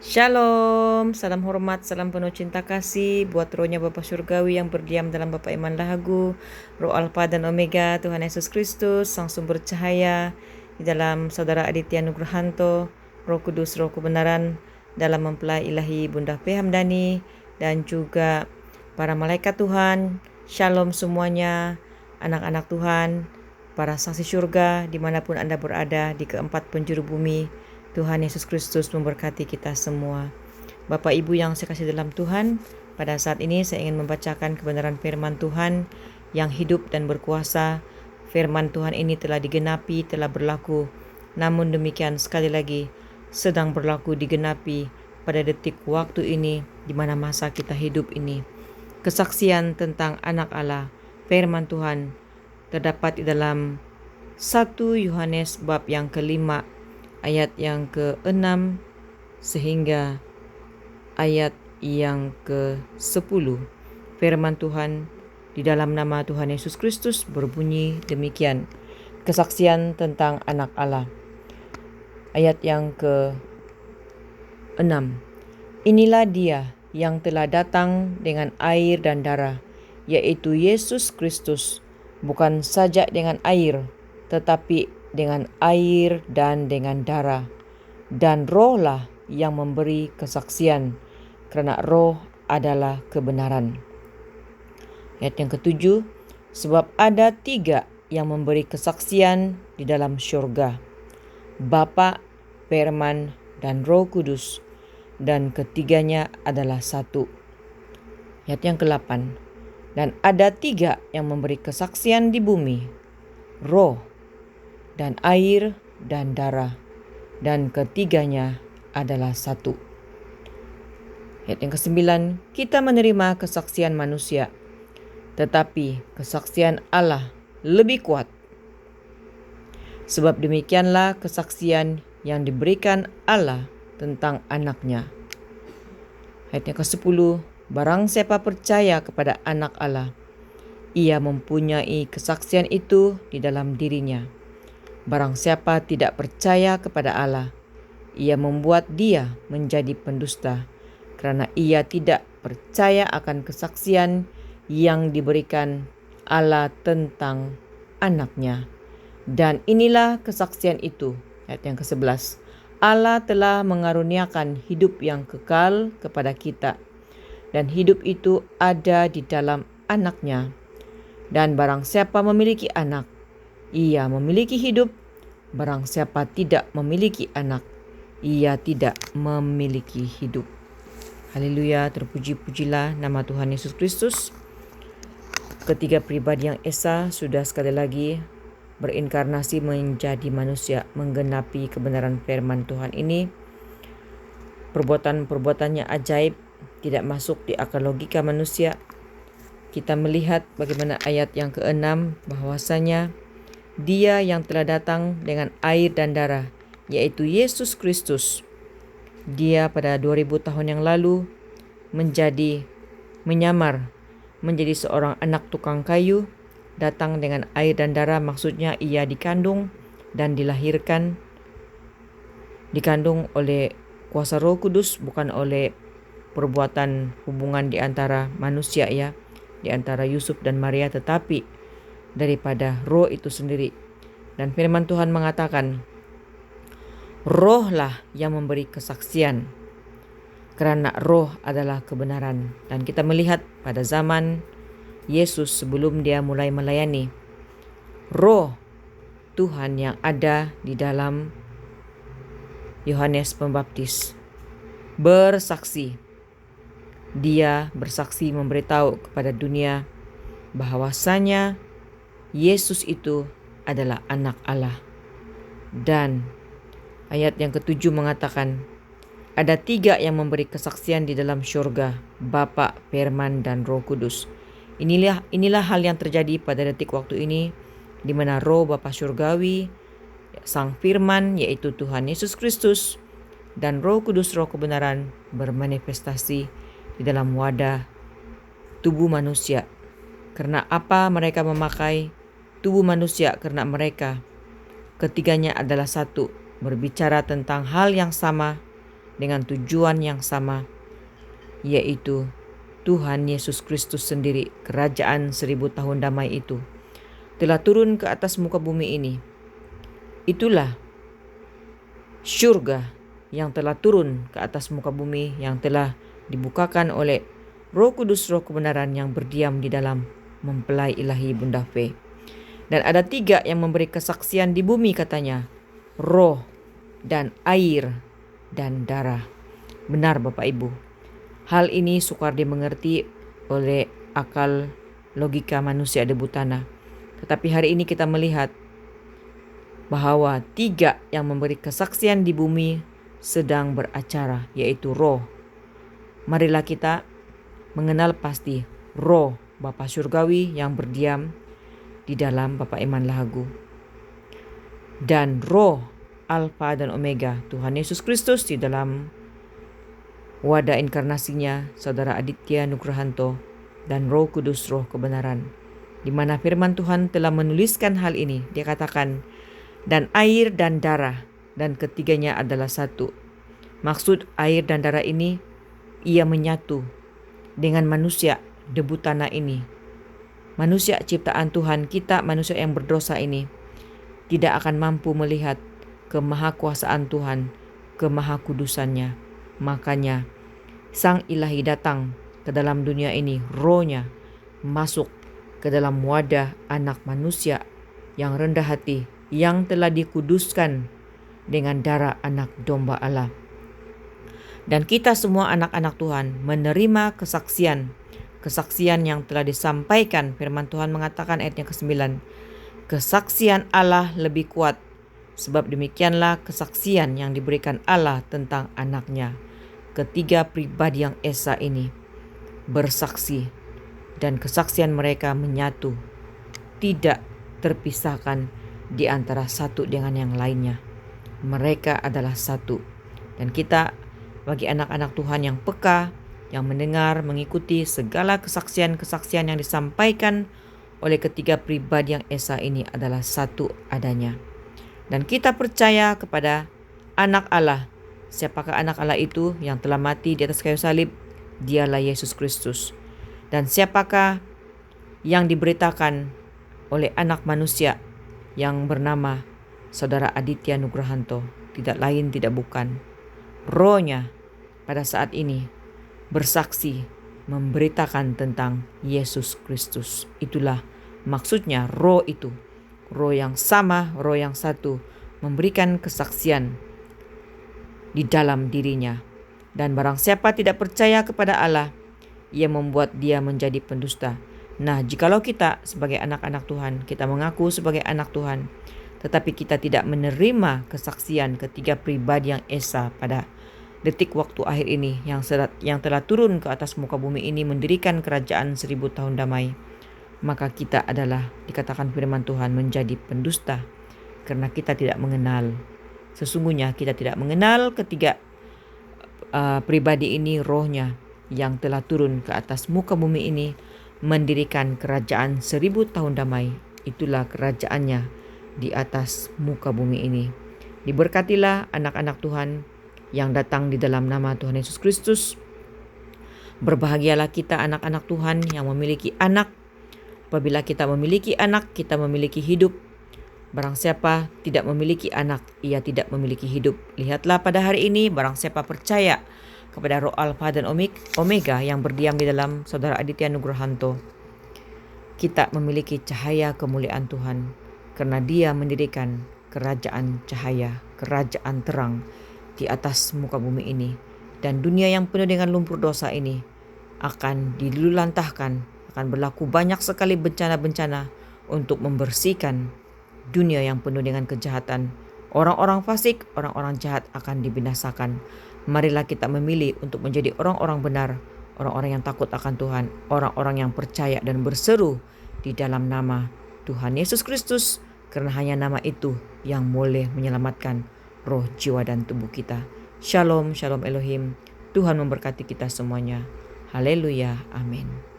Shalom, salam hormat, salam penuh cinta kasih buat rohnya Bapa Surgawi yang berdiam dalam Bapa Iman Lahagu, Roh Alfa dan Omega, Tuhan Yesus Kristus, Sang Sumber Cahaya, di dalam Saudara Aditya Nugrahanto, Roh Kudus, Roh Kebenaran, dalam mempelai ilahi Bunda P. Hamdani, dan juga para malaikat Tuhan. Shalom semuanya, anak-anak Tuhan, para saksi surga, dimanapun Anda berada di keempat penjuru bumi. Tuhan Yesus Kristus memberkati kita semua. Bapak Ibu yang saya kasih dalam Tuhan, pada saat ini saya ingin membacakan kebenaran firman Tuhan yang hidup dan berkuasa. Firman Tuhan ini telah digenapi, telah berlaku. Namun demikian sekali lagi, sedang berlaku digenapi pada detik waktu ini, di mana masa kita hidup ini. Kesaksian tentang anak Allah, firman Tuhan, terdapat di dalam 1 Yohanes bab yang kelima, ayat yang ke-6 sehingga ayat yang ke-10. Firman Tuhan di dalam nama Tuhan Yesus Kristus berbunyi demikian. Kesaksian tentang anak Allah. Ayat yang ke-6. Inilah dia yang telah datang dengan air dan darah, yaitu Yesus Kristus, bukan saja dengan air, tetapi dengan air dan dengan darah. Dan rohlah yang memberi kesaksian, karena roh adalah kebenaran. Ayat yang ke-7, sebab ada 3 yang memberi kesaksian di dalam syurga, Bapa, Firman, dan Roh Kudus, dan ketiganya adalah satu. Ayat yang ke-8, dan ada 3 yang memberi kesaksian di bumi, roh, dan air, dan darah, dan ketiganya adalah satu. Ayat yang ke-9, kita menerima kesaksian manusia, tetapi kesaksian Allah lebih kuat. Sebab demikianlah kesaksian yang diberikan Allah tentang anaknya. Ayat yang ke-10, barang siapa percaya kepada anak Allah, ia mempunyai kesaksian itu di dalam dirinya. Barang siapa tidak percaya kepada Allah, ia membuat dia menjadi pendusta, karena ia tidak percaya akan kesaksian yang diberikan Allah tentang anaknya. Dan inilah kesaksian itu, ayat yang ke-11, Allah telah mengaruniakan hidup yang kekal kepada kita, dan hidup itu ada di dalam anaknya. Dan barang siapa memiliki anak, ia memiliki hidup. Barang siapa tidak memiliki anak, ia tidak memiliki hidup. Haleluya, terpuji-pujilah nama Tuhan Yesus Kristus. Ketiga pribadi yang esa sudah sekali lagi berinkarnasi menjadi manusia, menggenapi kebenaran firman Tuhan ini. Perbuatan-perbuatannya ajaib, tidak masuk di akal logika manusia. Kita melihat bagaimana ayat yang ke-6, bahwasanya Dia yang telah datang dengan air dan darah, yaitu Yesus Kristus. Dia pada 2000 tahun yang lalu menyamar menjadi seorang anak tukang kayu, datang dengan air dan darah, maksudnya ia dikandung dan dilahirkan, dikandung oleh kuasa Roh Kudus, bukan oleh perbuatan hubungan di antara manusia ya, di antara Yusuf dan Maria, tetapi daripada roh itu sendiri. Dan firman Tuhan mengatakan, rohlah yang memberi kesaksian, karena roh adalah kebenaran. Dan kita melihat pada zaman Yesus sebelum dia mulai melayani, roh Tuhan yang ada di dalam Yohanes Pembaptis bersaksi. Dia bersaksi memberitahu kepada dunia bahwasanya Yesus itu adalah anak Allah. Dan ayat yang ke-7 mengatakan, ada 3 yang memberi kesaksian di dalam syurga, Bapa, Firman, dan Roh Kudus. Inilah hal yang terjadi pada detik waktu ini, di mana Roh Bapa Surgawi, Sang Firman, yaitu Tuhan Yesus Kristus, dan Roh Kudus, Roh Kebenaran, bermanifestasi di dalam wadah tubuh manusia. Karena apa mereka memakai tubuh manusia? Karena mereka ketiganya adalah satu, berbicara tentang hal yang sama, dengan tujuan yang sama, yaitu Tuhan Yesus Kristus sendiri, kerajaan 1000 tahun damai itu, telah turun ke atas muka bumi ini. Itulah surga yang telah turun ke atas muka bumi, yang telah dibukakan oleh Roh Kudus, Roh kebenaran yang berdiam di dalam mempelai ilahi Bunda Fe. Dan ada 3 yang memberi kesaksian di bumi katanya, roh dan air dan darah. Benar Bapak Ibu, hal ini sukar dimengerti oleh akal logika manusia debu tanah. Tetapi hari ini kita melihat bahwa 3 yang memberi kesaksian di bumi sedang beracara, yaitu roh. Marilah kita mengenal pasti roh Bapa Surgawi yang berdiam di dalam Bapa Iman Lahagu, dan roh Alfa dan Omega, Tuhan Yesus Kristus di dalam wadah inkarnasinya Saudara Aditya Nugrahanto, dan Roh Kudus, Roh kebenaran, di mana firman Tuhan telah menuliskan hal ini. Dia katakan, dan air dan darah, dan ketiganya adalah satu. Maksud air dan darah ini, ia menyatu dengan manusia debu tanah ini. Manusia ciptaan Tuhan, kita manusia yang berdosa ini tidak akan mampu melihat kemahakuasaan Tuhan, kemahakudusannya. Makanya Sang Ilahi datang ke dalam dunia ini, rohnya masuk ke dalam wadah anak manusia yang rendah hati, yang telah dikuduskan dengan darah anak domba Allah. Dan kita semua anak-anak Tuhan menerima kesaksian yang telah disampaikan. Firman Tuhan mengatakan ayatnya ke-9, kesaksian Allah lebih kuat, sebab demikianlah kesaksian yang diberikan Allah tentang anaknya. Ketiga pribadi yang esa ini bersaksi, dan kesaksian mereka menyatu, tidak terpisahkan di antara satu dengan yang lainnya. Mereka adalah satu. Dan kita bagi anak-anak Tuhan yang peka, yang mendengar, mengikuti segala kesaksian-kesaksian yang disampaikan oleh ketiga pribadi yang esa ini adalah satu adanya. Dan kita percaya kepada anak Allah. Siapakah anak Allah itu? Yang telah mati di atas kayu salib, dialah Yesus Kristus. Dan siapakah yang diberitakan oleh anak manusia yang bernama Saudara Aditya Nugrahanto? Tidak lain, tidak bukan, rohnya pada saat ini bersaksi, memberitakan tentang Yesus Kristus. Itulah maksudnya roh itu, roh yang sama, roh yang satu, memberikan kesaksian di dalam dirinya. Dan barang siapa tidak percaya kepada Allah, ia membuat dia menjadi pendusta. Nah, jikalau kita sebagai anak-anak Tuhan, kita mengaku sebagai anak Tuhan, tetapi kita tidak menerima kesaksian ketiga pribadi yang esa pada detik waktu akhir ini, yang telah turun ke atas muka bumi ini mendirikan kerajaan 1000 tahun damai, maka kita adalah, dikatakan firman Tuhan, menjadi pendusta, karena kita tidak mengenal. Sesungguhnya kita tidak mengenal ketiga pribadi ini, rohnya yang telah turun ke atas muka bumi ini mendirikan kerajaan 1000 tahun damai. Itulah kerajaannya di atas muka bumi ini. Diberkatilah anak-anak Tuhan yang datang di dalam nama Tuhan Yesus Kristus. Berbahagialah kita anak-anak Tuhan yang memiliki anak. Apabila kita memiliki anak, kita memiliki hidup. Barang siapa tidak memiliki anak, ia tidak memiliki hidup. Lihatlah pada hari ini, barang siapa percaya kepada Roh Alfa dan Omega yang berdiam di dalam Saudara Aditya Nugrahanto, kita memiliki cahaya kemuliaan Tuhan, karena Dia mendirikan kerajaan cahaya, kerajaan terang di atas muka bumi ini. Dan dunia yang penuh dengan lumpur dosa ini akan dilulantahkan, akan berlaku banyak sekali bencana-bencana untuk membersihkan dunia yang penuh dengan kejahatan. Orang-orang fasik, orang-orang jahat akan dibinasakan. Marilah kita memilih untuk menjadi orang-orang benar, orang-orang yang takut akan Tuhan, orang-orang yang percaya dan berseru di dalam nama Tuhan Yesus Kristus, karena hanya nama itu yang boleh menyelamatkan roh, jiwa, dan tubuh kita. Shalom, shalom Elohim. Tuhan memberkati kita semuanya. Haleluya, amin.